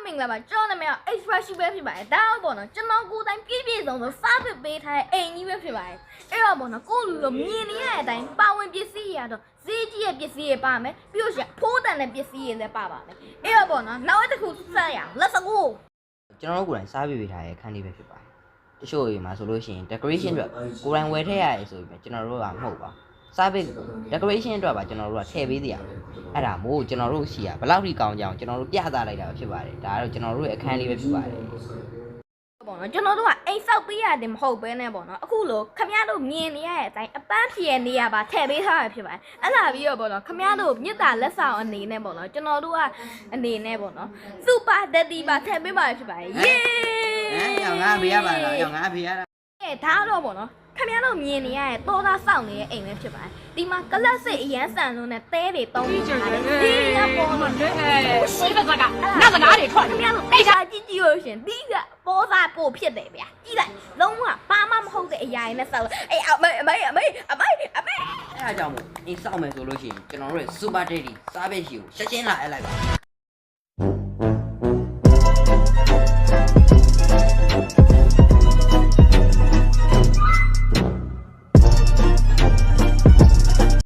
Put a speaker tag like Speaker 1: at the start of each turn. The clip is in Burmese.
Speaker 1: မင်္ဂလာပါကျွန်တော်နာမည်က expression ပဲဖြစ်ပါတယ်ဒါတော့ပေါ့နော်ကျွန်တော်ကိုယ်တိုင်ပြည့်ပြည့်စုံစုံစားပစ်ပေးထားတဲ့အိမ်ကြီးပဲဖြစ်ပါတယ်အဲ့တော့ပေါ့နော်ကိုလူလိုမြင်နေရတဲ့အတိုင်းပါဝင်ပစ္စည်းရတော့ဈေးကြီးရဲ့ပစ္စည်းရပါမယ်ပြီးလို့ရှိရင်ဖိုးတန်တဲ့ပစ္စည်းရလည်းပါပါမယ်အဲ့တော့ပေါ့နော်နောက်တစ်ခုဆက်ရအောင် let's go
Speaker 2: ကျွန်တော်တို့ကိုယ်တိုင်စားပေးထားတဲ့ခန်းလေးပဲဖြစ်ပါတယ်တချို့ရေမှာဆိုလို့ရှိရင် decoration အတွက်ကိုယ်တိုင်ဝယ်ထည့်ရတယ်ဆိုပြီးကျွန်တော်တို့ကမဟုတ်ပါစားပေး decoration အတွက်ပါကျွန်တော်တို့ကထည့်ပေးသေးရအဲ့ဒါမို့ကျွန်တော်တို့ရှိရဘယ်လောက်ထိကောင်းကြအောင်ကျွန်တော်တို့ပြသလိုက်တာဖြစ်ပါတယ်ဒါကတော့ကျွန်တော်တို့ရဲ့အခန်းလေးပဲဖြစ်ပါတယ်
Speaker 1: ပေါ့နော်ကျွန်တော်တို့ကအိမ်ဆောက်ပေးရတယ်မဟုတ်ဘဲနဲ့ပေါ့နော်အခုလိုခမရတို့မြင်နေရတဲ့အတိုင်းအပန်းဖြေနေရပါထည့်ပေးထားရဖြစ်ပါတယ်အဲ့ဒါပြီးတော့ပေါ့နော်ခမရတို့မြစ်တာလက်ဆောင်အနေနဲ့ပေါ့နော်ကျွန်တော်တို့ကအနေနဲ့ပေါ့နော်စူပါဒက်တီပါထည့်ပေးပါဖြစ်ပါတယ်ယေး
Speaker 2: ရောင်ငါဖေးရပါလားရောင်ငါဖေးရတာ
Speaker 1: ဒါတော့ပေါ့နော်ခမရတို့မြင်နေရတဲ့တောသားစောင့်နေတဲ့အိမ်ပဲဖြစ်ပါတယ်ဒီမှာကလပ်စစ်အရန်ဆန်လုံးနဲ့တဲတွေတုံးနေတာလေဒီရပေါ်မှာ
Speaker 3: ရှိတဲ့စကားနတ်စကားတွေထွက်
Speaker 1: ခမရတို့တိတ်တာကြည့်ကြည့်လို့ရှင်ဒီကပေါ်သားပို့ဖြစ်တယ်ဗျာကြည့်လိုက်လုံးဝဘာမှမဟုတ်တဲ့အရာတွေနဲ့ဆောက်အေးအမေ
Speaker 2: အဲ့ဒါကြောင့်မို့အင်းစောက်မယ်ဆိုလို့ရှိရင်ကျွန်တော်တို့ရဲ့ super daddy စားပဲရှိကိုရှင်းရှင်းလာအပ်လိုက်ပါ